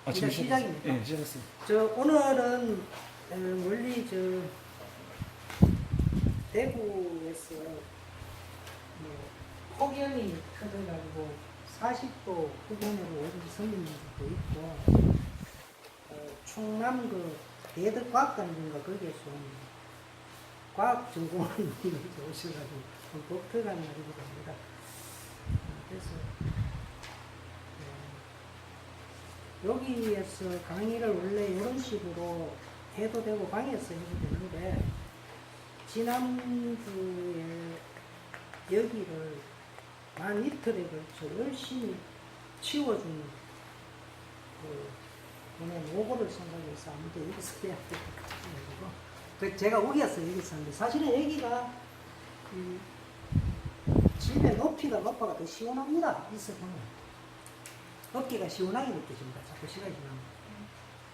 이제 시작입니다. 네, 시작했습니다. 오늘은 원리 대구에서 폭염이 터져가지고 40도 후반으로 오르기 선생님들도 있고 충남 대덕과학관인가 거기에서 과학 전공원님이 오셔가지고 독특한 날이기도 합니다. 그래서 여기에서 강의를 원래 이런 식으로 해도 되고 방에서 해도 되는데 지난주에 여기를 만 이틀에 걸쳐 열심히 치워주는 오늘 모고를 생각해서 아무도 여기서 해야 되고 제가 우기였어요. 여기 있었는데 사실은 여기가 집의 높이가 높아가 더 시원합니다. 있어보면 어깨가 시원하게 느껴집니다. 자꾸 시간이 지나면.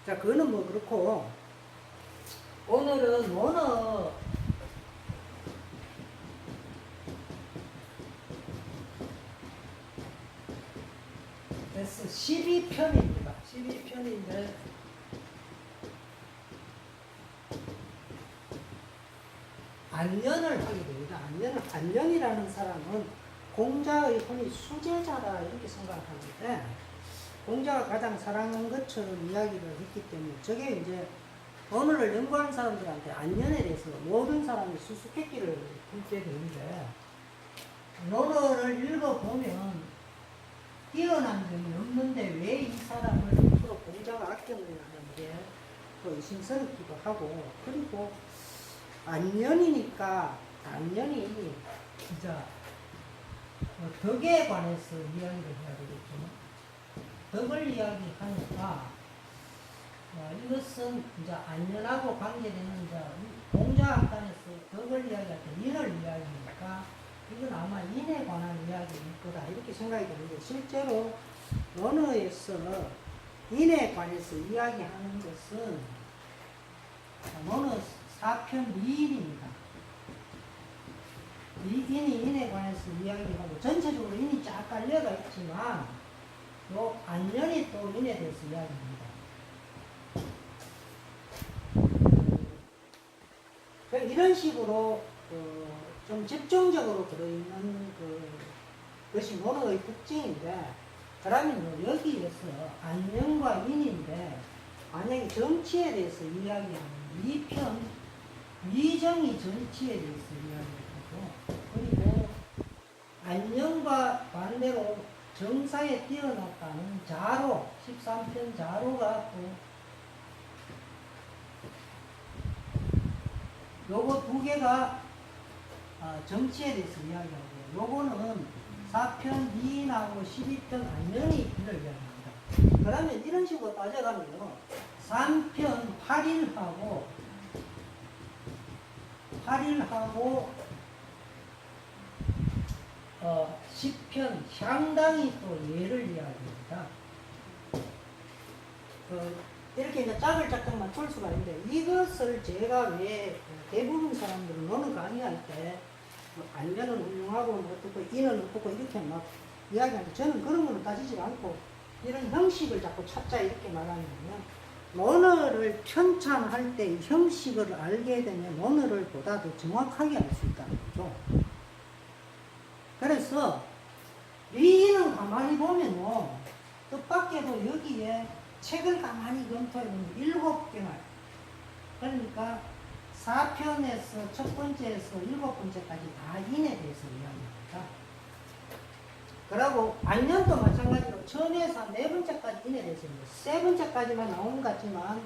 자, 그거는 뭐 그렇고, 오늘은 원어 그래서 12편입니다. 12편인데, 안년을 하게 됩니다. 안년이라는 사람은 공자의 흔히 수제자라 이렇게 생각하는데, 공자가 가장 사랑한 것처럼 이야기를 했기 때문에 저게 이제 언어를 연구하는 사람들한테 안년에 대해서 모든 사람이 수수께끼를 풀게 되는데 논어를 읽어보면 뛰어난 점이 없는데 왜 이 사람을 앞으로 공자가 아꼈느냐 하는 게 또 의심스럽기도 하고 그리고 안년이니까 안년이 진짜 덕에 관해서 이야기를 해야 되겠죠. 덕을 이야기하니까 이것은 이제 안년하고 관계되는 공자학관에서 덕을 이야기할 때 인을 이야기하니까 이건 아마 인에 관한 이야기일 거다 이렇게 생각이 드는데 실제로 원어에서 인에 관해서 이야기하는 것은 원어 4편 리인입니다. 인이 인에 관해서 이야기하고 전체적으로 인이 쫙 깔려가 있지만 요 안년이 또 인에 대해서 이야기합니다. 이런 식으로 좀 집중적으로 들어있는 것이 원어의 특징인데 그러면 여기에서 안년과 인인데 만약에 정치에 대해서 이야기하면 2편 위정이 정치에 대해서 이야기하고 그리고 안년과 반대로 정사에 뛰어났다는 자로 13편 자로가 또 요거 두 개가 정치에 대해서 이야기하고 요거는 4편 미인하고 12편 안년이 이를 이야기합니다. 그러면 이런 식으로 따져가면요 3편 8일하고 10편 상당히 또 예를 이야기합니다. 이렇게 이제 짝을 짝짝만 풀 수가 있는데 이것을 제가 왜 대부분 사람들은 어느 강의할 때 안면은 훌륭하고 어떻고 인은 어떻고 이렇게 막 이야기하는데 저는 그런 거는 따지지 않고 이런 형식을 자꾸 찾자 이렇게 말하면 언어를 편찬할 때 형식을 알게 되면 언어를 보다 더 정확하게 알 수 있다는 거죠. 그래서 리인은 가만히 보면요 뜻밖에도 여기에 책을 가만히 검토해보면 7개나 그러니까 4편에서 첫 번째에서 7번째까지 다 인에 대해서 이야기합니다. 그리고 안년도 마찬가지로 처음에서 4번째까지 인에 대해서 세 번째까지만 나온 것 같지만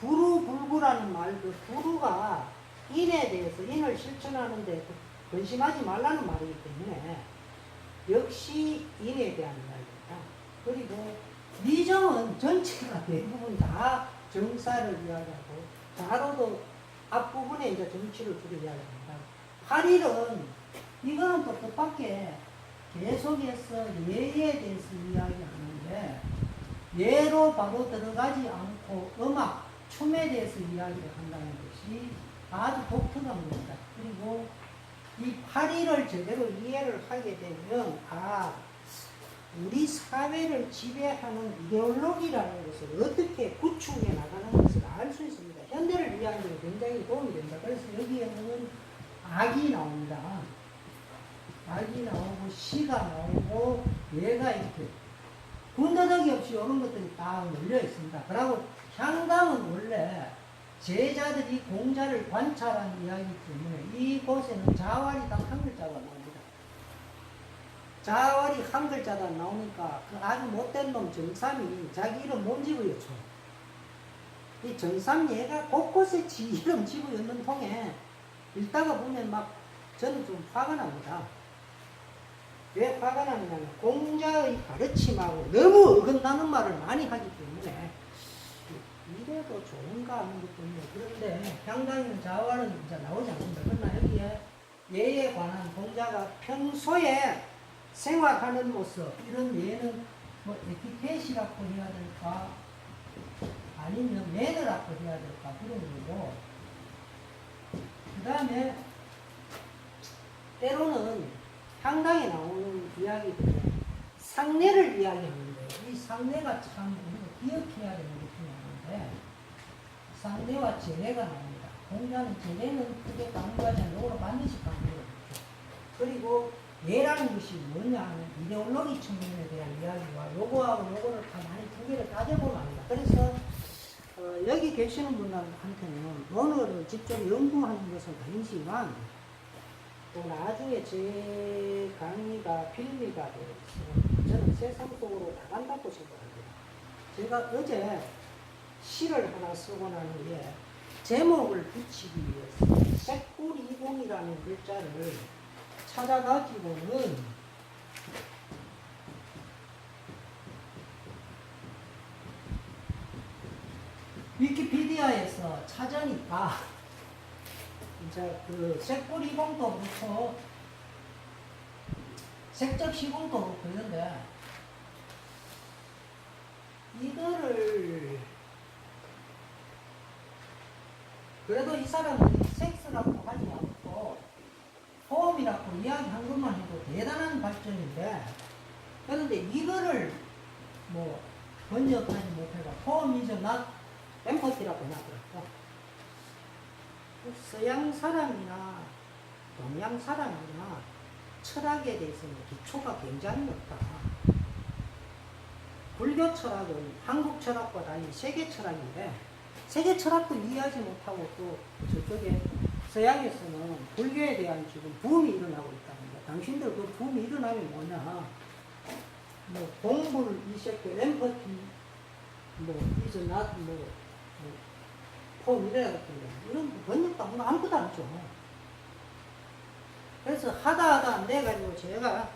부루불구라는 말, 부루가 인에 대해서 인을 실천하는데 근심하지 말라는 말이기 때문에 역시 인에 대한 이야기입니다. 그리고 미정은 전체가 대부분 다 정사를 이야기하고 자로도 앞부분에 이제 정치를 주로 이야기합니다. 8일은 이거는 또 뜻밖의 계속해서 예에 대해서 이야기하는데 예로 바로 들어가지 않고 음악, 춤에 대해서 이야기를 한다는 것이 아주 독특한 겁니다. 그리고 이 8일을 제대로 이해를 하게 되면 우리 사회를 지배하는 이데올로기라는 것을 어떻게 구축해 나가는 것을 알 수 있습니다. 현대를 이해하는 데 굉장히 도움이 됩니다. 그래서 여기에는 악이 나옵니다. 악이 나오고 시가 나오고 얘가 이렇게 군더더기 없이 이런 것들이 딱 열려 있습니다. 그리고 향당은 원래 제자들이 공자를 관찰한 이야기이기 때문에 이곳에는 자활이 딱 한 글자가 나옵니다. 자활이 한 글자가 나오니까 그 아주 못된 놈 정삼이 자기 이름 못 집어였죠. 이 정삼 얘가 곳곳에 지 이름 집어였는 통에 읽다가 보면 막 저는 좀 화가 납니다. 왜 화가 나느냐면 공자의 가르침하고 너무 어긋나는 말을 많이 하기 때문에 이래도 좋은가 하는 것 때문에. 그런데 향당이는 자활은 이제 나오지 않습니다. 그러나 여기에 예에 관한 공자가 평소에 생활하는 모습, 이런 예는 뭐 에티켓이라고 해야 될까 아니면 매너라고 해야 될까 그런 거고, 그 다음에 때로는 향당에 나오는 이야기들은 상례를 이야기하는데 이 상례가 참 우리가 기억해야 되는 것 중에 하나인데 상례와 제례가 나옵니다. 공자는 제례는 크게 강조하지 않는 요거는 반드시 강조해요. 그리고 예라는 것이 뭐냐 하는 이데올로기 측면에 대한 이야기와 요거하고 요거를 다 많이 두 개를 따져보면 합니다. 그래서 여기 계시는 분들한테는 언어를 직접 연구하는 것은 아니지만 또 나중에 제 강의가 빌미가 되어서 저는 세상 속으로 나간다고 생각합니다. 제가 어제 시를 하나 쓰고 난 후에 제목을 붙이기 위해서 색불이공이라는 글자를 찾아가지고는 위키피디아에서 찾으니까 이제 그 색불이공도 그렇고 색적 시공도 그렇고 이런데 이거를 그래도 이 사람은 섹스라고 하지 않고 포음이라고 이야기한 것만 해도 대단한 발전인데, 그런데 이거를 뭐 번역하지 못해가 포음이죠 not empathy라고 해놨더라고. 서양 사람이나 동양 사람이나 철학에 대해서는 기초가 굉장히 높다. 불교 철학은 한국 철학과 달리 세계 철학인데 세계 철학도 이해하지 못하고 또 저쪽에 서양에서는 불교에 대한 지금 붐이 일어나고 있답니다. 당신들 그 붐이 일어나면 뭐냐? 뭐 공부를 이새끼 엠퍼티 is not 폼 이래야 이런 번역도 아무것도 안 줘. 그래서 하다 안 돼가지고 제가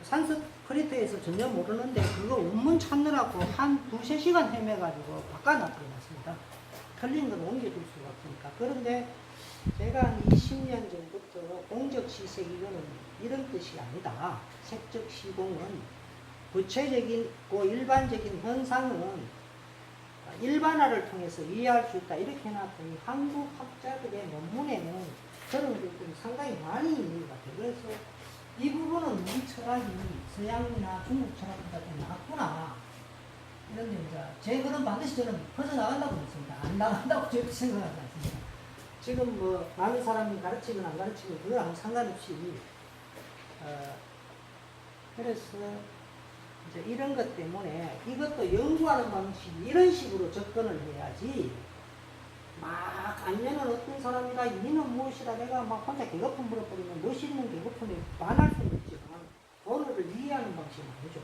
산스크리트에서 전혀 모르는데 그거 원문 찾느라고 한 2~3시간 헤매가지고 바꿔놨습니다. 틀린 건 옮겨줄 수가 없으니까. 그런데 제가 한 20년 전부터 공적 시색 이거는 이런 뜻이 아니다. 색적 시공은 구체적이고 일반적인 현상은 일반화를 통해서 이해할 수 있다. 이렇게 해놨더니 한국 학자들의 논문에는 그런 것들이 상당히 많이 있는 것 같아요. 그래서 이 부분은 우리 철학이 서양이나 중국 철학보다 좀 낫구나. 이런데 이제 제 글은 반드시 저는 퍼져나간다고 믿습니다. 안 나간다고 절대 생각하지 않습니다. 지금 뭐 많은 사람이 가르치건 안 가르치건 그거 아무 상관없이 그래서 이제 이런 것 때문에 이것도 연구하는 방식이 이런 식으로 접근을 해야지 막 아니면은 어떤 사람이가 이는 무엇이다 내가 막 혼자 개거품 물어버리면 멋있는 개거품에 반할 수는 있지만 언어를 이해하는 방식은 아니죠.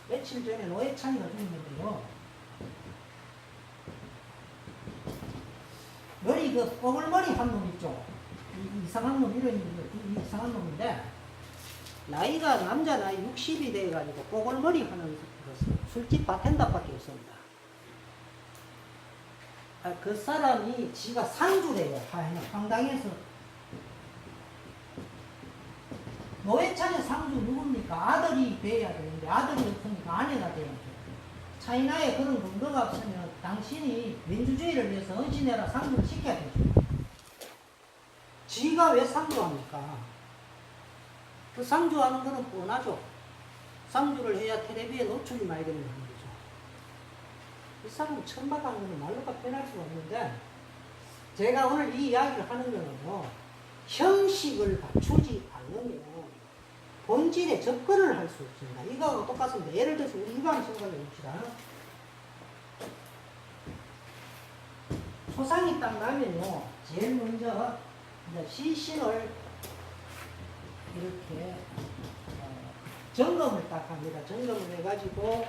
며칠 전에 노회찬이가 죽었는데요. 머리 그 뽀글머리 한 놈 있죠. 이상한 놈 이런 이상한 놈인데 나이가 남자 나이 60이 돼가지고 뽀글머리 하는 술집 바텐더밖에 없습니다. 그 사람이 지가 상주래요. 황당해서. 노회찬의 상주 누굽니까? 아들이 돼야 되는데 아들이 없으니까 아내가 돼야 돼요. 차이나에 그런 근거가 없으면 당신이 민주주의를 위해서 헌신해라 상주를 시켜야 되죠. 지가 왜 상주합니까? 그 상주하는 거는 뻔하죠. 상주를 해야 텔레비에 노출이 많이 되는 거죠. 이 사람은 천박한 거는 말로가 표현할 수가 없는데, 제가 오늘 이 이야기를 하는 거는요, 형식을 갖추지 않으면 본질에 접근을 할 수 없습니다. 이거하고 똑같습니다. 예를 들어서 우리 이방 생각을 해봅시다. 소상이 딱 나면요, 제일 먼저 이제 시신을 이렇게 점검을 딱 합니다. 점검을 해가지고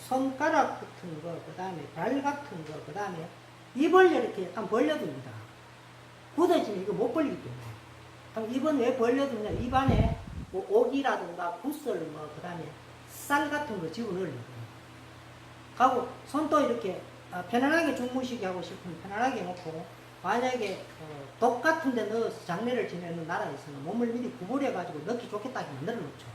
손가락 같은 거, 그 다음에 발 같은 거, 그 다음에 입을 이렇게 약간 벌려둡니다. 굳어지면 이거 못 벌리기 때문에. 그럼 입은 왜 벌려두냐? 입 안에 뭐 옥이라든가 굿을 뭐, 그 다음에 쌀 같은 거 집어넣으려고. 하고 손도 이렇게 편안하게 주무시게 하고 싶으면 편안하게 놓고, 만약에 독 같은 데 넣어서 장례를 지내는 나라에서는 몸을 미리 구부려가지고 넣기 좋겠다 하게 만들어 놓죠.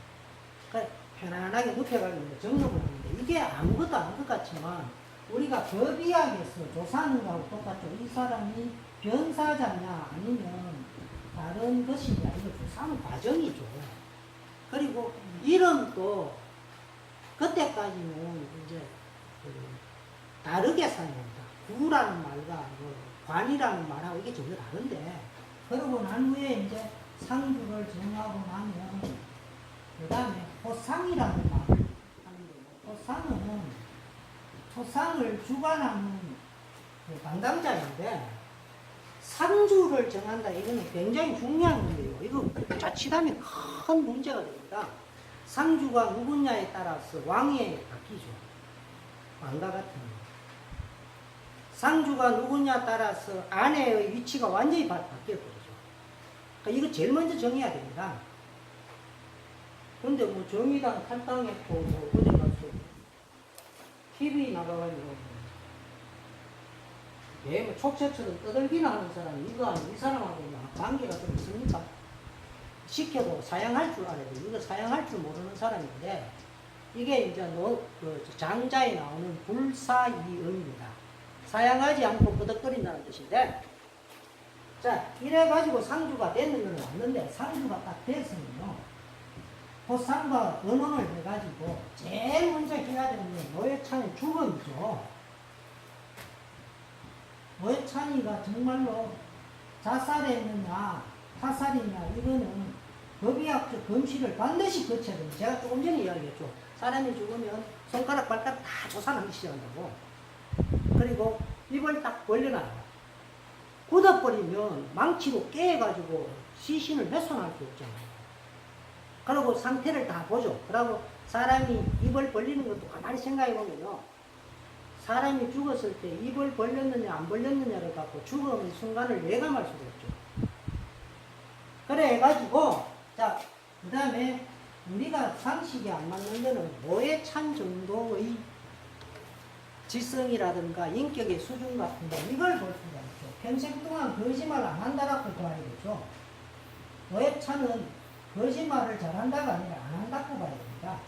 그러니까 편안하게 눕혀가지고 점검을 하는데, 이게 아무것도 아닌 것 같지만 우리가 법의학에서 조사하는 거하고 똑같죠. 이 사람이 변사자냐 아니면 다른 것이냐, 이거 조사하는 과정이죠. 그리고 이름도 그때까지는 이제 다르게 사용합니다. 구라는 말과 관이라는 말하고 이게 전혀 다른데, 그러고 난 후에 이제 상주를 정하고 나면 그 다음에 호상이라는 말을 하는 거예요. 호상을 주관하는 담당자인데, 상주를 정한다, 이거는 굉장히 중요한 건데요. 이거 자칫하면 큰 문제가 됩니다. 상주가 누구냐에 따라서 왕위에 바뀌죠. 왕과 같은 거. 상주가 누구냐에 따라서 아내의 위치가 완전히 바뀌어버리죠. 그러니까 이거 제일 먼저 정해야 됩니다. 근데 뭐 정의당 탈당했고, 뭐 어디 가서 TV 나가가지고 뭐 촉새처럼 떠들기나 하는 사람이 이거 이 사람하고 관계가 좀 있습니까? 시켜도 사양할 줄 알아야 돼요. 이거 사양할 줄 모르는 사람인데, 이게 이제 장자에 나오는 불사이의입니다. 사양하지 않고 끄덕거린다는 뜻인데, 자, 이래가지고 상주가 되는 건 왔는데, 상주가 딱 됐으면요, 호상과 의논을 해가지고 제일 먼저 해야 되는 게 노회찬의 죽음이죠. 노회찬이가 정말로 자살했느냐 타살이냐, 이거는 법의학적 검시를 반드시 거쳐야 됩니다. 제가 조금 전에 이야기했죠. 사람이 죽으면 손가락 발가락 다 조사를 하기 시작한다고. 그리고 입을 딱 벌려놔요. 굳어버리면 망치로 깨가지고 시신을 훼손할 수 없잖아요. 그리고 상태를 다 보죠. 그리고 사람이 입을 벌리는 것도 가만히 생각해 보면요, 사람이 죽었을 때 입을 벌렸느냐 안 벌렸느냐를 갖고 죽음의 순간을 예감할 수가 없죠. 그래 해가지고, 자, 그 다음에 우리가 상식이 안 맞는 거는 노회찬 정도의 지성이라든가 인격의 수준 같은 거, 이걸 볼 수가 있죠. 평생 동안 거짓말 안 한다라고 봐야 되죠. 노회찬은 거짓말을 잘한다가 아니라 안 한다고 봐야 됩니다.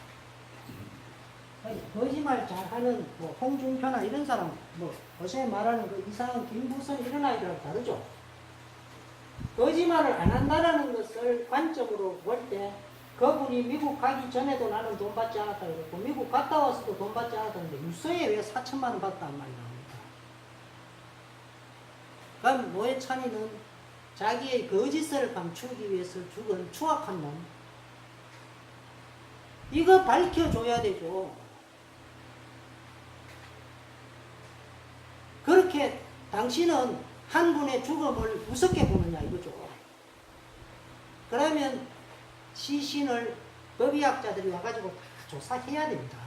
거짓말 잘하는 뭐 홍준표나 이런 사람, 뭐 요새 말하는 그 이상한 김부선 이런 아이들하고 다르죠. 거짓말을 안 한다라는 것을 관점으로 볼 때, 그분이 미국 가기 전에도 나는 돈 받지 않았다 그랬고, 미국 갔다 와서도 돈 받지 않았다는데 유서에 왜 4천만 원 받았단 말이 나옵니까? 그럼 노회찬이는 자기의 거짓을 감추기 위해서 죽은 추악한 놈, 이거 밝혀줘야 되죠. 그렇게 당신은 한 분의 죽음을 무섭게 보느냐 이거죠. 그러면 시신을 법의학자들이 와가지고 다 조사해야 됩니다.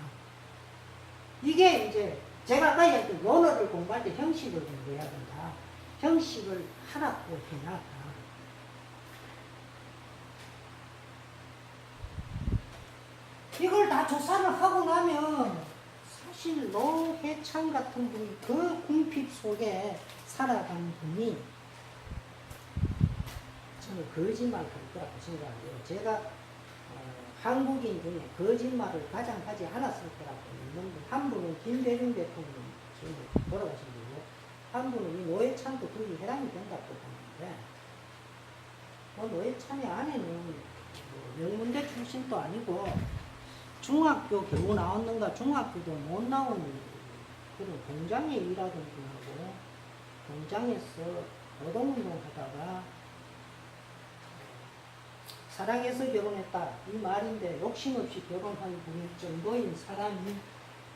이게 이제 제가 아까 얘기했던 논어를 공부할 때 형식을 공부해야 된다. 형식을 하라고 해놨다. 이걸 다 조사를 하고 나면 사실 노회찬 같은 분이 그 궁핍 속에 살아간 분이 저는 거짓말을 할 거라고 생각해요. 제가 한국인 중에 거짓말을 가장 하지 않았을 거라고 믿는 분, 한 분은 김대중 대통령 지금 돌아가신 분이고, 한 분은 이 노회찬도 거기 해당이 된다고 보는데, 노회찬의 아내는 뭐 명문대 출신도 아니고 중학교 겨우 나왔는가 중학교도 못 나오는 그런 공장에 일하던 분하고 공장에서 노동운동 하다가 사랑해서 결혼했다 이 말인데 욕심 없이 결혼한 분일 정도인 사람이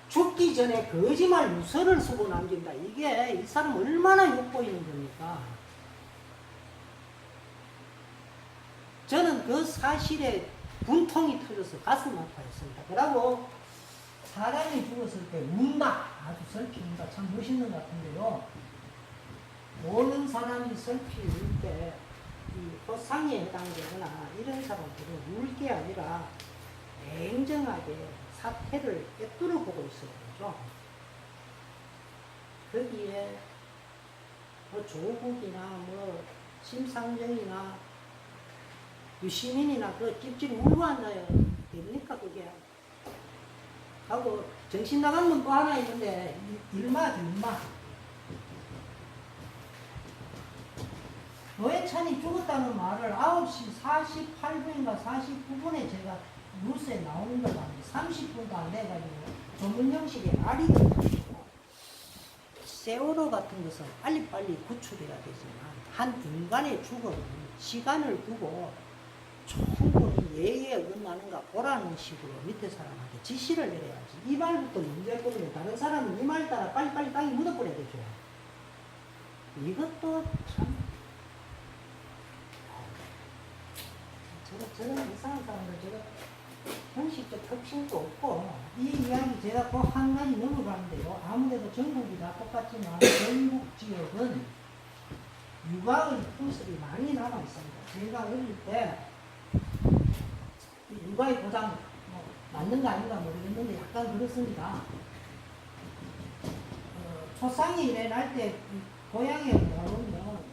죽기 전에 거짓말 유서를 쓰고 남긴다. 이게 이 사람 얼마나 욕보이는 겁니까? 저는 그 사실에 분통이 터져서 가슴 아파했습니다. 그러고 사람이 죽었을 때 운다. 아주 슬피 운다. 참 멋있는 것 같은데요. 모든 사람이 슬피 울 때 이 호상에 해당되거나 이런 사람들은 울 게 아니라 냉정하게 사태를 꿰뚫어 보고 있어야 되죠. 거기에 뭐 조국이나 뭐 심상정이나 유시민이나 그 찝찝 울고 앉아요. 됩니까 그게? 하고 정신 나간 놈 또 하나 있는데 일마. 노회찬이 죽었다는 말을 9시 48분인가 49분에 제가 뉴스에 나오는 걸 봤는데 30분도 안 돼가지고 전문 형식의 말이 된다고. 세월호 같은 것은 빨리빨리 구출해야 되지만 한 인간의 죽음은 시간을 두고 충분히 예의에 어긋나는가 보라는 식으로 밑에 사람한테 지시를 내려야지. 이 말부터 문제거든요. 다른 사람은 이 말 따라 빨리빨리 땅에 묻어버려야 되죠. 이것도 참 저는 이상한 사람들 제가 형식적 혁신도 없고 이 이야기 제가 또 한 가지 넘어가는데요. 아무래도 전국이 다 똑같지만 전국 지역은 육아의 풍습이 많이 남아 있습니다. 제가 어릴 때 육아의 보장 뭐 맞는가 아닌가 모르겠는데 약간 그렇습니다. 초상이 일어날 때 고향에 나오면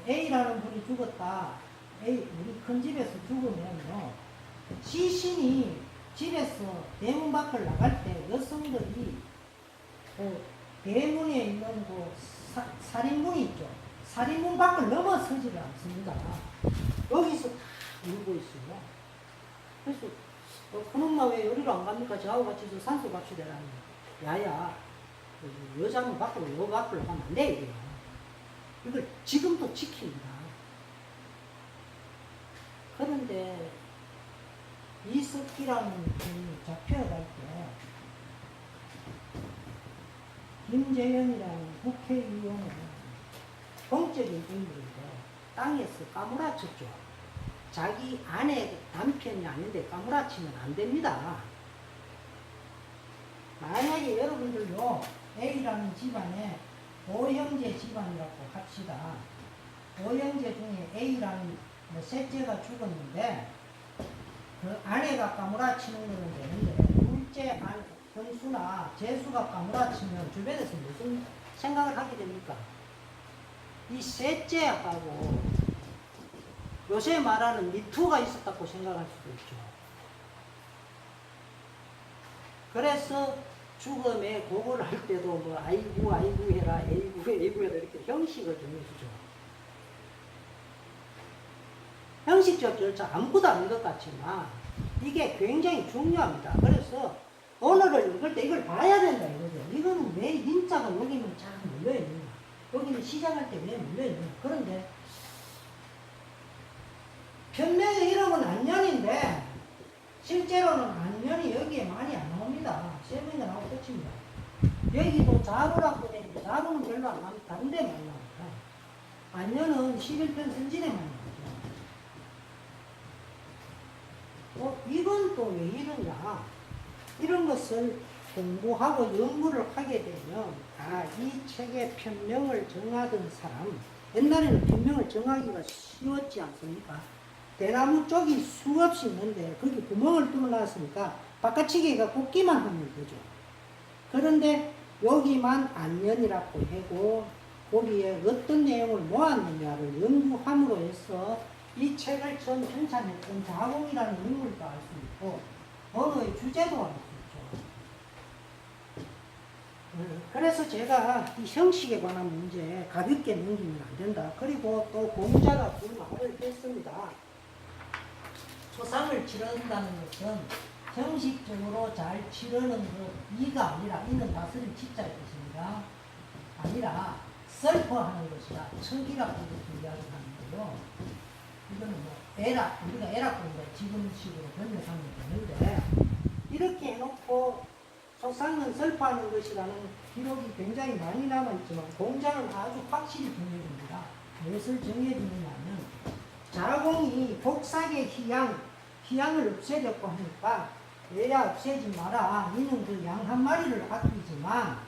A라는 분이 죽었다. 우리 큰 집에서 죽으면요, 시신이 집에서 대문 밖을 나갈 때 여성들이 대문에 있는 살인문이 있죠. 살인문 밖을 넘어서지를 않습니다. 여기서 다 울고 있어요. 그래서 그놈아 왜 여기로 안 갑니까? 저하고 같이 산소 갑시다라는 야야, 여자는 밖으로 여 밖으로 가면 안 돼. 이래요. 이걸 지금도 지킵니다. 그런데 이석기라는 분이 잡혀갈 때 김재현이라는 국회의원은 공적인 인물인데 땅에서 까무라쳤죠. 자기 아내 남편이 아닌데 까무라치면 안 됩니다. 만약에 여러분들도 A라는 집안에 5형제 집안이라고 합시다. 5형제 중에 A라는 셋째가 죽었는데 그 아내가 까무라치는 거는 되는데 둘째 형수나 재수가 까무라치면 주변에서 무슨 생각을 하게 됩니까? 이 셋째하고 요새 말하는 미투가 있었다고 생각할 수도 있죠. 그래서 죽음에 고고를 할 때도 뭐 아이고 해라, 에이구 해라 이렇게 형식을 정해주죠. 형식적 절차 아무것도 아닌 것 같지만 이게 굉장히 중요합니다. 그래서 오늘을 읽을 때 이걸 봐야 된다 이거죠. 이거는 왜 인자가 여기는 잘 물려있느냐, 여기는 시작할 때 왜 물려있느냐. 그런데 변명의 이름은 안년인데 실제로는 안년이 여기에 많이 안 나옵니다. 세 명이 나오고 끝입니다. 여기도 자루라고 되는데 자루는 별로 안 나옵니다. 다른 데만 나옵니다. 안년은 11편 선진에만 나옵니다. 이건 또 왜 이러냐. 이런 것을 공부하고 연구를 하게 되면 이 책의 편명을 정하던 사람, 옛날에는 편명을 정하기가 쉬웠지 않습니까? 대나무 쪽이 수없이 있는데 거기 구멍을 뚫어놨으니까 바깥치기가 꽂기만 하면 되죠. 그런데 여기만 안년이라고 하고 거기에 어떤 내용을 모았느냐를 연구함으로 해서 이 책을 처음 편찬했던 자공이라는 인물도 알 수 있고 언어의 주제도 알 수 있죠. 그래서 제가 이 형식에 관한 문제 가볍게 넘기면 안 된다. 그리고 또 공자가 그 말을 했습니다. 소상을 치른다는 것은 형식적으로 잘 치르는 것, 이가 아니라, 이는 다스림 치자의 뜻입니다. 아니라 슬퍼하는 것이다. 천기라고 이렇게 이야기하는 거예요. 이거는 뭐 우리가 에라 공부 지금식으로 번역하면 되는데, 이렇게 해놓고 소상은 슬퍼하는 것이라는 기록이 굉장히 많이 남아있지만 공자는 아주 확실히 정해줍니다. 무엇을 정해주느냐면, 자공이 복삭의 희양을 없애려고 하니까 얘야 없애지 마라. 너는 그 양 한 마리를 아끼지만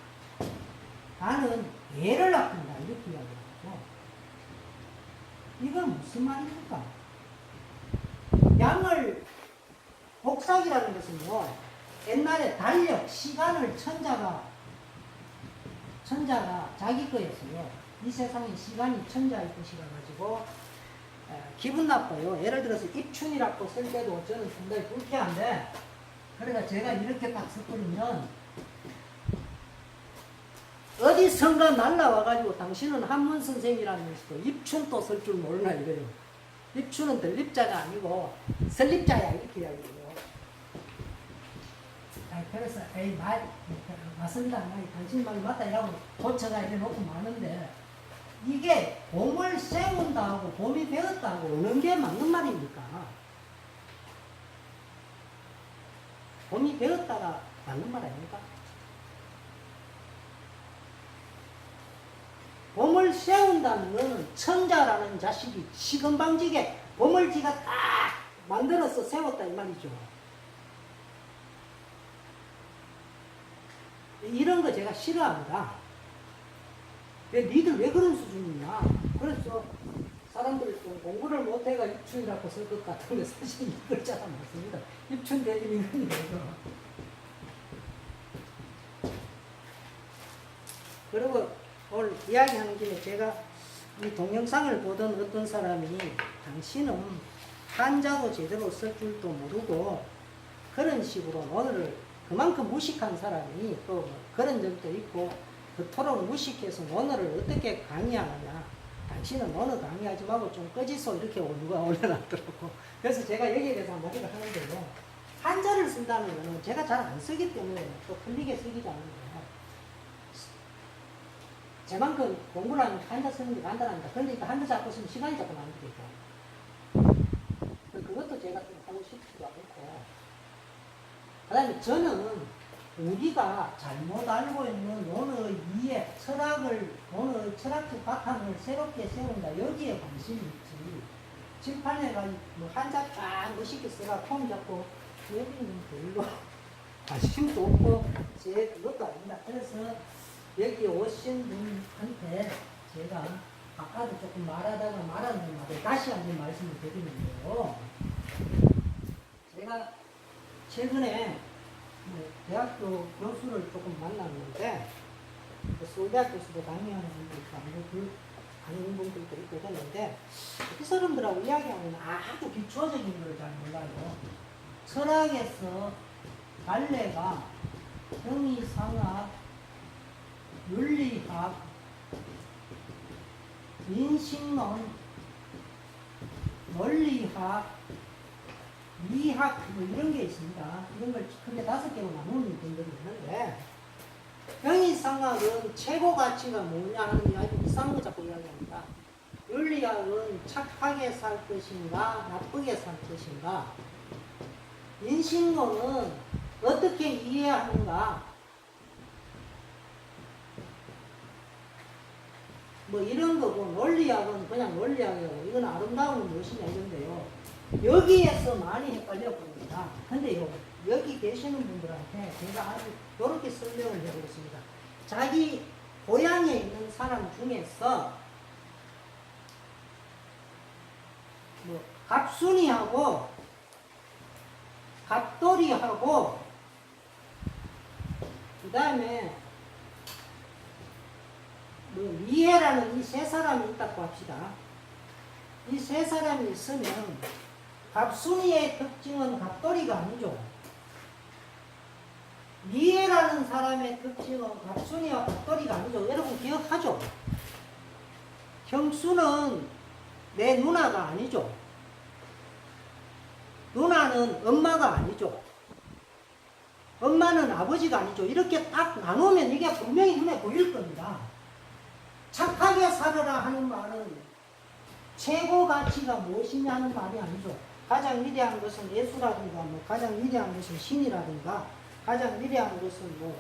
나는 애를 아낀다. 이렇게 이야기하고, 이건 무슨 말입니까? 양을 복삭이라는 것은요, 옛날에 달력, 시간을 천자가 자기 거였어요. 이 세상에 시간이 천자의 것이라 가지고 기분 나빠요. 예를 들어서 입춘이라고 쓸 때도 저는 상당히 불쾌한데, 그러니까 제가 이렇게 딱 써버리면 어디선가 날라와가지고 당신은 한문 선생이라는 것도 입춘도 쓸 줄 모르나 이거요. 입춘은 들립자가 아니고 설립자야 이렇게 이야기해요. 그래서 맞습니다. 당신 말이 맞다 이라고 고쳐가 이래 놓고 마는데, 이게 봄을 세운다고 봄이 되었다고 어느 게 맞는 말입니까? 봄이 되었다가 맞는 말 아닙니까? 봄을 세운다는 것은 천자라는 자식이 시금방지게 봄을 지가 딱 만들어서 세웠다 이 말이죠. 이런 거 제가 싫어합니다. 니들 왜 그런 수준이냐. 그래서 사람들이 좀 공부를 못해가 입춘이라고 쓸 것 같은데 사실 이 글자가 맞습니다. 입춘 대림이 그런 거죠. 그리고 오늘 이야기하는 김에 제가 이 동영상을 보던 어떤 사람이 당신은 한자도 제대로 쓸 줄도 모르고 그런 식으로 논어를 그만큼 무식한 사람이 또 그런 적도 있고 그토록 무식해서 논어를 어떻게 강의하느냐. 당신은 논어 강의하지 말고 좀 꺼지소 이렇게 누가 올려놨더라고. 그래서 제가 여기에 대해서 한마디를 하는데요. 한자를 쓴다는 거는 제가 잘 안 쓰기 때문에 또 틀리게 쓰기도 하는 거예요. 제만큼 공부를 하면 한자 쓰는 게 간단합니다. 그런데 또 한자 잡고 쓰면 시간이 자꾸 남기니까. 그것도 제가 좀 하고 싶지도 않고. 그 다음에 저는 우리가 잘못 알고 있는 논어의 이해, 논어의 철학적 바탕을 새롭게 세운다. 여기에 관심이 있지. 칠판에가 뭐 한자 쫙 멋있게 써가 폼 잡고 여기는 별로 관심도 없고 그것도 아닙니다. 그래서 여기 오신 분한테 제가 아까도 조금 말하다가 말하는 말을 다시 한번 말씀을 드리는데요. 제가 최근에 대학교 교수를 조금 만났는데, 서울대학 교수도 강의하는 분도 있고, 아는 분들도 있고 그랬는데, 그 사람들하고 이야기하면 아주 기초적인 걸 잘 몰라요. 철학에서 갈래가 형이상학, 윤리학, 인식론, 논리학, 미학 뭐 이런 게 있습니다. 이런 걸 크게 5개로 나누는 분들이 있는데, 형이상학은 최고 가치가 뭐냐 하는 아주 이상한 거 자꾸 이야기합니다. 윤리학은 착하게 살 것인가 나쁘게 살 것인가, 인식론은 어떻게 이해하는가, 뭐 이런 거고, 논리학은 그냥 논리학이고, 이건 아름다움은 무엇이냐 이런데요. 여기에서 많이 헷갈려 보입니다. 근데요, 여기 계시는 분들한테 제가 아주 이렇게 설명을 해보겠습니다. 자기 고향에 있는 사람 중에서 뭐 갑순이하고 갑돌이하고 그 다음에 뭐 미해라는 이 세 사람이 있다고 합시다. 이 세 사람이 있으면 갑순이의 특징은 갑돌이가 아니죠. 미해라는 사람의 특징은 갑순이와 갑돌이가 아니죠. 여러분 기억하죠? 형수는 내 누나가 아니죠. 누나는 엄마가 아니죠. 엄마는 아버지가 아니죠. 이렇게 딱 나누면 이게 분명히 눈에 보일 겁니다. 착하게 살아라 하는 말은 최고 가치가 무엇이냐 하는 말이 아니죠. 가장 위대한 것은 예수라든가, 가장 위대한 것은 신이라든가, 가장 위대한 것은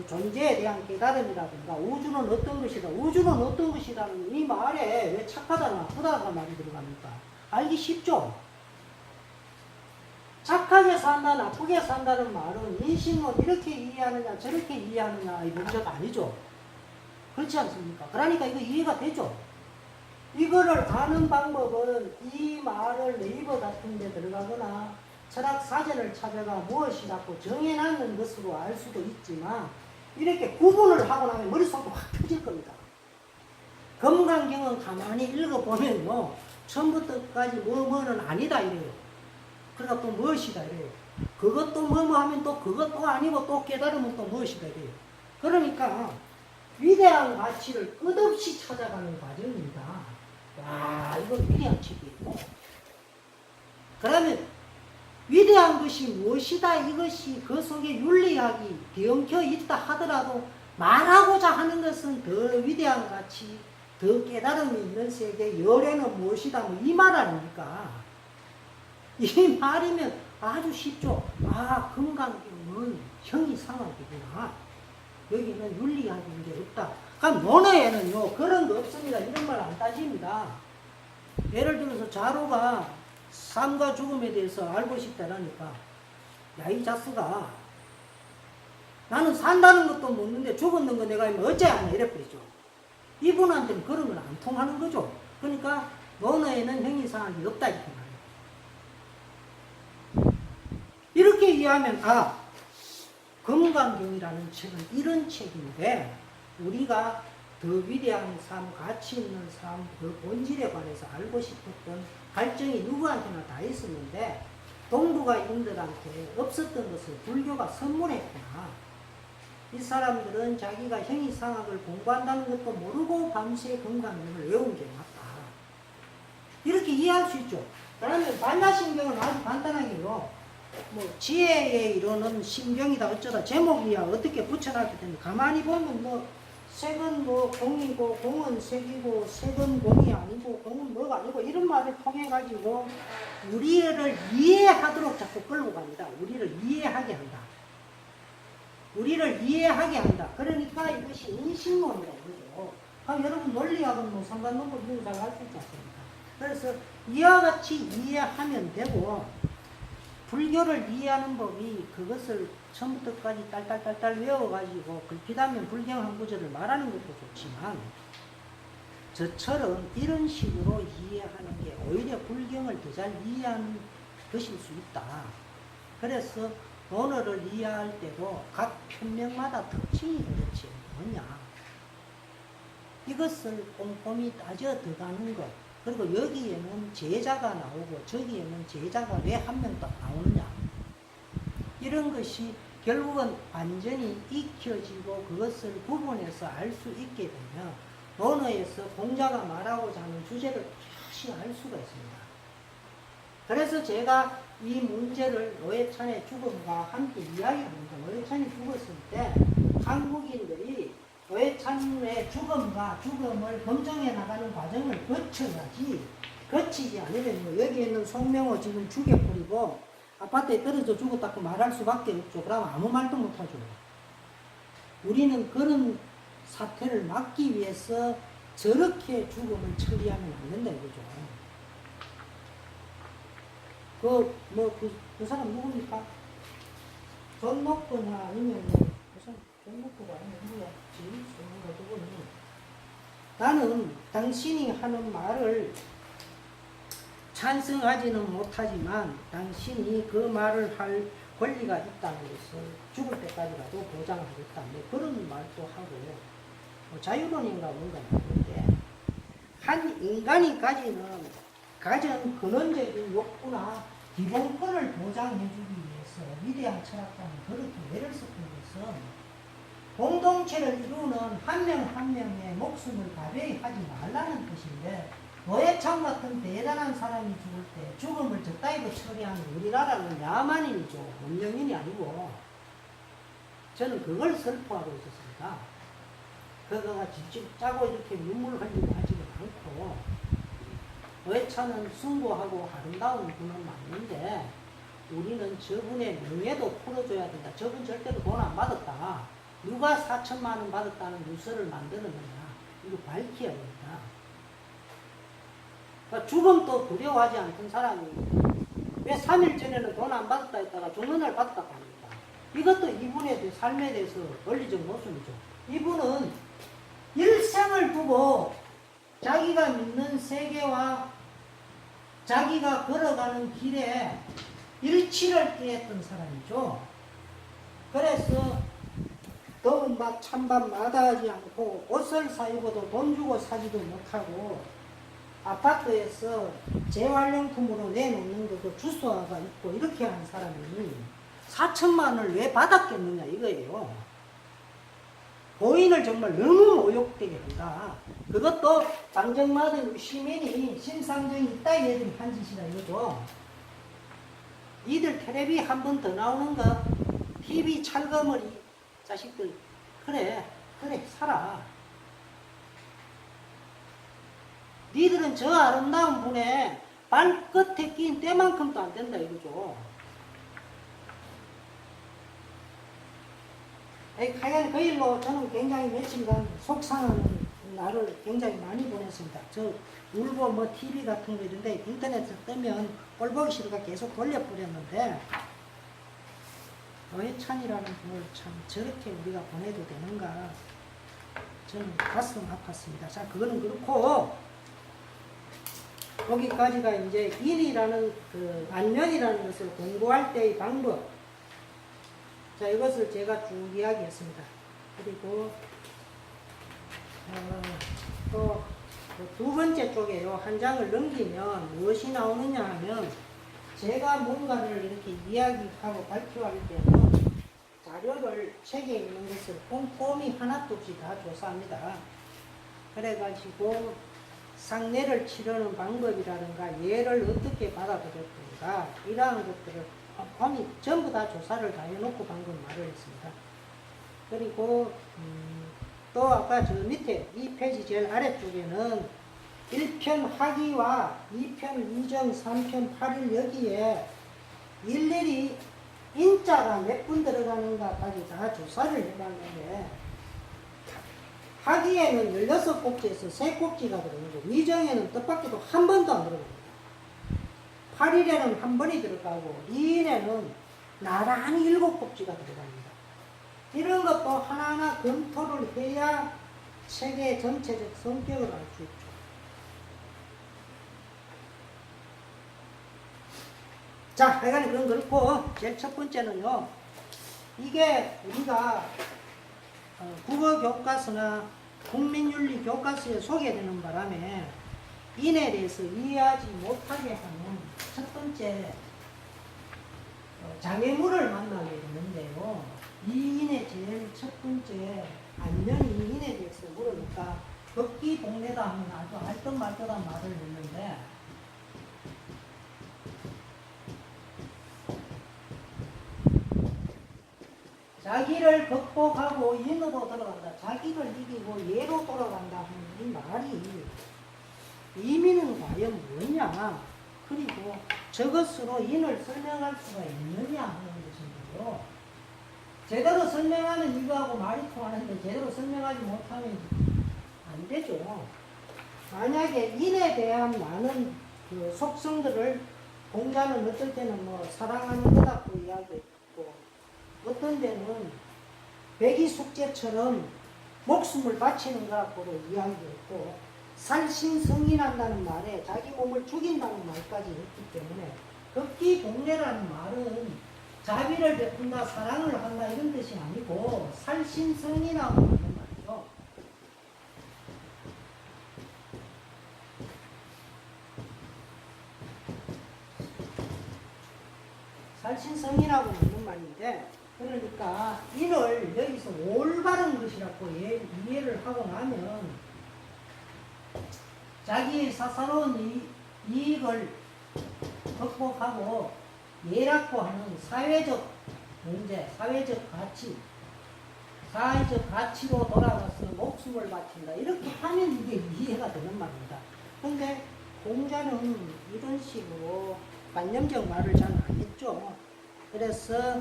존재에 대한 깨달음이라든가, 우주는 어떤 것이다, 우주는 어떤 것이라는 이 말에 왜 착하다, 나쁘다는 말이 들어갑니까? 알기 쉽죠? 착하게 산다, 나쁘게 산다는 말은 인식론 이렇게 이해하느냐, 저렇게 이해하느냐의 문제가 아니죠. 그렇지 않습니까? 그러니까 이거 이해가 되죠? 이거를 아는 방법은 이 말을 네이버 같은 데 들어가거나 철학 사전을 찾아가 무엇이라고 정해놨는 것으로 알 수도 있지만 이렇게 구분을 하고 나면 머릿속도 확 터질 겁니다. 금강경은 가만히 읽어보면요. 처음부터까지 뭐는 아니다 이래요. 그러니까 또 무엇이다 이래요. 그것도 뭐 하면 또 그것도 아니고 또 깨달으면 또 무엇이다 이래요. 그러니까 위대한 가치를 끝없이 찾아가는 과정입니다. 와, 이건 위대한 책이에요. 그러면 위대한 것이 무엇이다 이것이 그 속에 윤리학이 뒤엉켜 있다 하더라도 말하고자 하는 것은 더 위대한 가치, 더 깨달음이 있는 세계, 열애는 무엇이다 이 말 아닙니까? 이 말이면 아주 쉽죠. 아, 금강경은 형이상학이구나. 여기는 윤리학인 게 없다. 그럼 논어에는요 그런 거 없습니다. 이런 말 안 따집니다. 예를 들어서 자로가 삶과 죽음에 대해서 알고 싶다라니까 야, 이 자스가 나는 산다는 것도 묻는데 죽었는 거 내가 알면 어째 하냐 이래버리죠. 이분한테는 그런 건 안 통하는 거죠. 그러니까 논어에는 형이상학이 없다 이렇게 말해요. 이렇게 이해하면 아, 금강경이라는 책은 이런 책인데 우리가 더 위대한 삶, 가치 있는 삶, 그 본질에 관해서 알고 싶었던 갈증이 누구한테나 다 있었는데 동북아인들한테 없었던 것을 불교가 선물했구나. 이 사람들은 자기가 형이상학을 공부한다는 것도 모르고 밤새 금강경을 외운 게 맞다. 이렇게 이해할 수 있죠. 그러면 반야심경은 아주 간단하게요. 지혜에 이르는 심경이다 어쩌다 제목이야 어떻게 붙여놨기 때문에 가만히 보면 색은 공이고 공은 색이고 색은 공이 아니고 공은 뭐가 아니고 이런 말을 통해 가지고 우리를 이해하도록 자꾸 끌고 갑니다. 우리를 이해하게 한다. 우리를 이해하게 한다. 그러니까 이것이 인식론이라고 그러죠. 그럼 여러분 논리학은 상관론법 이런 거 잘 알 수 있지 않습니까? 그래서 이와 같이 이해하면 되고 불교를 이해하는 법이 그것을 처음부터까지 딸딸딸딸 외워가지고 글피다면 불경 한 구절을 말하는 것도 좋지만 저처럼 이런 식으로 이해하는 게 오히려 불경을 더 잘 이해하는 것일 수 있다. 그래서 언어를 이해할 때도 각 편명마다 특징이 그렇지 뭐냐. 이것을 꼼꼼히 따져 들어가는 것. 그리고 여기에는 제자가 나오고 저기에는 제자가 왜 한 명 딱 나오느냐. 이런 것이 결국은 완전히 익혀지고 그것을 구분해서 알 수 있게 되면 언어에서 공자가 말하고자 하는 주제를 다시 알 수가 있습니다. 그래서 제가 이 문제를 노회찬의 죽음과 함께 이야기합니다. 노회찬이 죽었을 때 한국인들이 노회찬의 죽음과 죽음을 검증해 나가는 과정을 거쳐야지 거치지 않으면 여기 있는 송명호 지금 죽여버리고 아파트에 떨어져 죽었다고 말할 수밖에 없죠. 그러면 아무 말도 못하죠. 우리는 그런 사태를 막기 위해서 저렇게 죽음을 처리하면 안 된다 이거죠. 그 사람 누굽니까? 존 녹거나 아니면 존 녹거가 아니면 누구야? 나는 당신이 하는 말을 찬성하지는 못하지만 당신이 그 말을 할 권리가 있다는 것을 죽을 때까지라도 보장하겠다. 그런 말도 하고 자유론인가 뭔가 나오는데 한 인간이 가진 근원적인 욕구나 기본권을 보장해주기 위해서 위대한 철학자는 그렇게 애를 썼던 것은 공동체를 이루는 한 명 한 명의 목숨을 가벼이 하지 말라는 뜻인데 노회찬 같은 대단한 사람이 죽을 때 죽음을 저따위로 처리하는 우리나라는 야만인이죠. 문명인이 아니고. 저는 그걸 슬퍼하고 있었습니다. 그거가 직접 짜고 이렇게 눈물 흘리고 하지는 않고, 노회찬은 숭고하고 아름다운 분은 맞는데 우리는 저분의 명예도 풀어줘야 된다. 저분 절대로 돈 안 받았다. 누가 4천만 원 받았다는 뉴스를 만드느냐. 이거 밝혀야 된다. 그러니까 죽음도 두려워하지 않던 사람이 왜 3일 전에는 돈 안 받았다 했다가 죽는 날 받았다고 합니까? 이것도 이분의 삶에 대해서 원리적 모순이죠. 이분은 일생을 두고 자기가 믿는 세계와 자기가 걸어가는 길에 일치를 꾀했던 사람이죠. 그래서 더운 막 찬밥 마다하지 않고 옷을 사 입어도 돈 주고 사지도 못하고 아파트에서 재활용품으로 내놓는 것도 주소화가 있고 이렇게 한 사람이 4천만 원을 왜 받았겠느냐 이거예요. 고인을 정말 너무 모욕되게 한다. 그것도 당정마다 시민이 심상정이 있다 얘들이 한 짓이다 이거죠. 니들 텔레비 한 번 더 나오는 거 TV 찰거머리 자식들 그래 살아. 니들은 저 아름다운 분의 발끝에 낀 때만큼도 안 된다 이거죠. 하여간 그 일로 저는 굉장히 며칠간 속상한 날을 굉장히 많이 보냈습니다. 저 울보 뭐 TV 같은 거 이런데 인터넷에 뜨면 꼴 보기 싫어가 계속 돌려뿌렸는데 노회찬이라는 분을 참 저렇게 우리가 보내도 되는가 저는 가슴 아팠습니다. 자 그거는 그렇고 거기까지가 이제 인이라는 그 안면이라는 것을 공부할 때의 방법. 자 이것을 제가 쭉 이야기했습니다. 그리고 또 두 번째 쪽에요. 한 장을 넘기면 무엇이 나오느냐 하면 제가 뭔가를 이렇게 이야기하고 발표할 때는 자료를 책에 있는 것을 꼼꼼히 하나도 없이 다 조사합니다. 그래가지고 상례를 치르는 방법이라든가 예를 어떻게 받아들였던가 이러한 것들을 꼼꼼히 전부 다 조사를 다 해놓고 방금 말을 했습니다. 그리고 또 아까 저 밑에 2페이지 제일 아래쪽에는 1편 하기와 2편 위정, 3편 8일 여기에 일일이 인자가 몇 분 들어가는가까지 다 조사를 해봤는데 하기에는 16꼭지에서 3꼭지가 들어가고 위정에는 뜻밖에도 한 번도 안 들어갑니다. 8일에는 한 번이 들어가고 2일에는 나란히 7꼭지가 들어갑니다. 이런 것도 하나하나 검토를 해야 책의 전체적 성격을 알 수 있죠. 자, 하여간 그건 그렇고 제일 첫 번째는요. 이게 우리가 국어 교과서나 국민윤리 교과서에 소개되는 바람에 인에 대해서 이해하지 못하게 하는 첫 번째 장애물을 만나게 되는데요. 이 인의 제일 첫 번째 안면이 인에 대해서 물으니까 걷기 동네다 하면 아주 알듯 말듯한 말을 했는데 자기를 극복하고 인으로 들어간다. 자기를 이기고 예로 돌아간다 하는 이 말이 의미는 과연 뭐냐? 그리고 저것으로 인을 설명할 수가 있느냐 하는 것인데요. 제대로 설명하면 이거하고 말이 통하는데 제대로 설명하지 못하면 안 되죠. 만약에 인에 대한 많은 그 속성들을 공자는 어떨 때는 뭐 사랑하는 거다고 이야기했고 어떤 데는 백이숙제처럼 목숨을 바치는 거라고도 이야기했고 살신성인한다는 말에 자기 몸을 죽인다는 말까지 했기 때문에 극기복례라는 말은 자비를 베푼다, 사랑을 한다 이런 뜻이 아니고 살신성인하고 하는 말이죠. 살신성인하고 하는 말인데 그러니까 이를 여기서 올바른 것이라고 이해를 하고 나면 자기의 사사로운 이익을 극복하고 예라고 하는 사회적 문제, 사회적 가치로 돌아가서 목숨을 바친다. 이렇게 하면 이게 이해가 되는 말입니다. 근데 공자는 이런 식으로 관념적 말을 잘 안 했죠. 그래서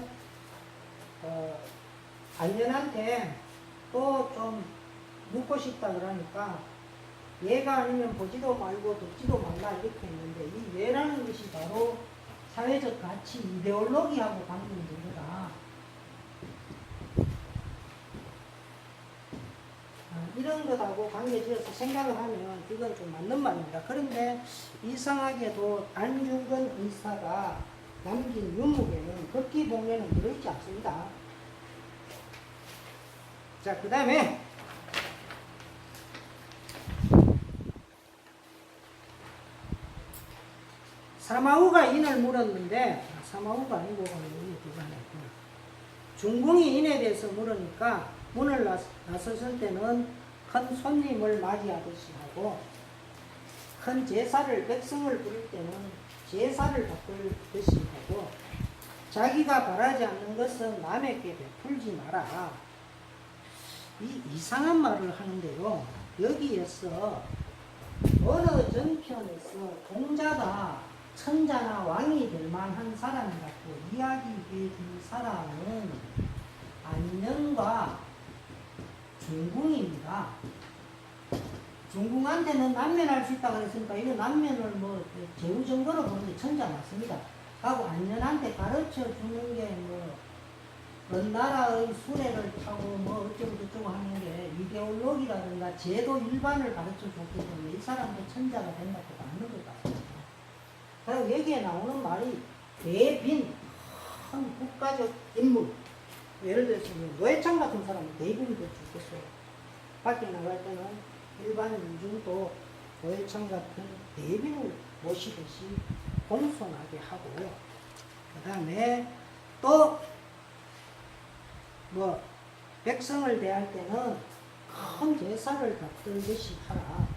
안전한테 또 좀 묻고 싶다 그러니까 얘가 아니면 보지도 말고 듣지도 말라 이렇게 했는데 이 왜라는 것이 바로 사회적 가치, 이데올로기하고 관계된 거다. 이런 것하고 관계지어서 생각을 하면 이건 좀 맞는 말입니다. 그런데 이상하게도 안중근 의사가 남긴 윤목에는 극기봉에는 들어있지 않습니다. 자, 그 다음에 사마우가 인을 물었는데 사마우가 아니고 중궁이 인에 대해서 물으니까 문을 나섰을 때는 큰 손님을 맞이하듯이 하고 큰 제사를 백성을 부릴 때는 제사를 바꾸듯이 하고 자기가 바라지 않는 것은 남에게 베풀지 마라. 이 이상한 말을 하는데요. 여기에서 어느 전편에서 공자가 천자나 왕이 될 만한 사람이라고 이야기해 준 사람은 안녕과 중궁입니다. 중궁한테는 난면할 수 있다고 그랬으니까 이거 난면을 뭐 제후정거로 보는데 천자 맞습니다. 하고 안녕한테 가르쳐 주는 게 뭐 어느 나라의 수레를 타고 뭐 어쩌고 저쩌고 하는 게 이데올로기라든가 제도 일반을 가르쳐 줬기 때문에 이 사람도 천자가 된다고 맞는 것 같습니다. 그리고 여기에 나오는 말이 대빈 큰 국가적 인물, 예를 들어서 노회찬 같은 사람은 대빈이 될 수 있겠어요. 밖에 나갈 때는 일반 민중도 노회찬 같은 대빈을 모시듯이 공손하게 하고, 그 다음에 또 뭐 백성을 대할 때는 큰 제사를 받들듯이 하라.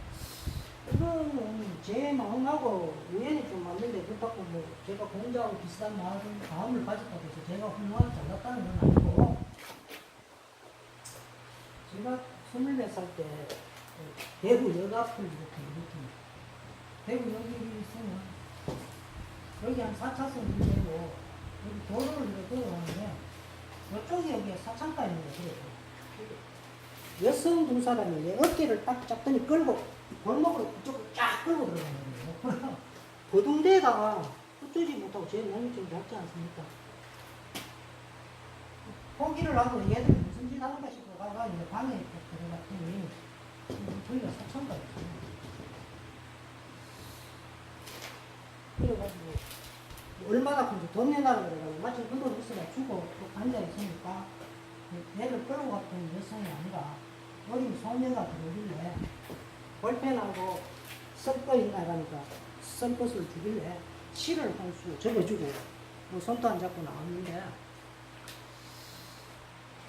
이거는 제 마음하고 우연히 좀 맞는데 그렇다고 뭐 제가 공자하고 비슷한 마음을 가졌다고 해서 제가 훌륭하게 잘났다는 건 아니고, 제가 24살 때 대구 여가풀 이렇게 대구 여기 있으면 여기 한 4차선 되고 여기 도로를 이렇게 들어가는데 이쪽에 여기에 사창가 있는 거 그래요. 여성 두 사람이 내 어깨를 딱 잡더니 끌고 골목으로 이쪽으로 쫙 끌고 들어가는 거예요. 거둥대다가 어쩌지 못하고 제 몸이 좀 작지 않습니까? 포기를 하고 얘들 무슨 짓 하는가 싶어 가가 이제 방에 들어갔더니 저희가 사창가였어요. 그래가지고 얼마나 큰지 돈 내놔라 그래가지고 마침 그 돈 있어가 주고 또 앉아있으니까 얘를 끌고 갔던 여성이 아니라 어린 소녀가 들어오길래 볼펜하고 썬거 있나 하니까 썬것을 주길래 시를 한 수 적어주고 뭐 손도 안 잡고 나왔는데,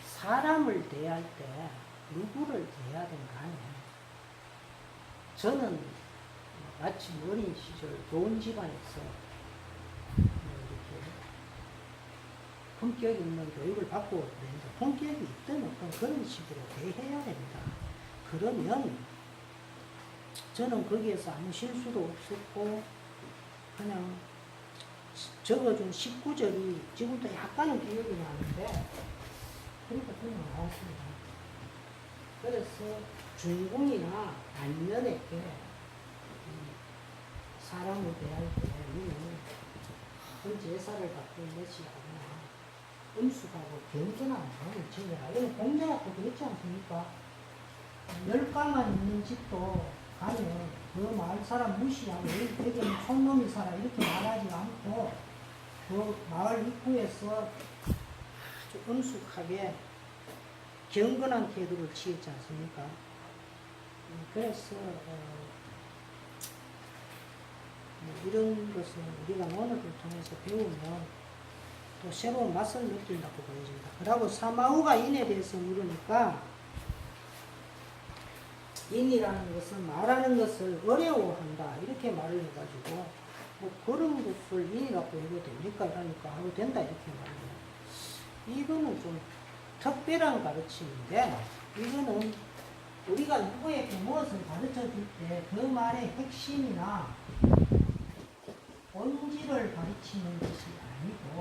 사람을 대할 때 누구를 대해야 되는가 하면 저는 마치 어린 시절 좋은 집안에서 이렇게 품격 있는 교육을 받고 있는데 품격이 있든 없든 그런 식으로 대해야 됩니다. 그러면 저는 거기에서 아무 실수도 없었고 그냥 적어준 19절이 지금도 약간은 기억이 나는데 그러니까 그냥 나왔습니다. 그래서 중궁이나 안면에게 사람을 대할 때 큰 제사를 받고 것이 아니라 음숙하고 겸손한 마음을 지내라. 이건 공자가 또 그렇지 않습니까? 열가만 있는 집도 가면 그 마을 사람 무시하고 여기는 촌놈이 살아 이렇게 말하지 않고 그 마을 입구에서 아주 음숙하게 경건한 태도를 취했지 않습니까? 그래서 이런 것은 우리가 논어를 통해서 배우면 또 새로운 맛을 느낀다고 보여집니다. 그리고 사마우가 인에 대해서 물으니까 인이라는 것은 말하는 것을 어려워한다 이렇게 말을 해가지고 뭐 그런 것을 인이라고 해도 됩니까? 이러니까 하도 된다 이렇게 말해요. 이거는 좀 특별한 가르침인데 이거는 우리가 누구에게 무엇을 가르쳐 줄 때 그 말의 핵심이나 본질을 가르치는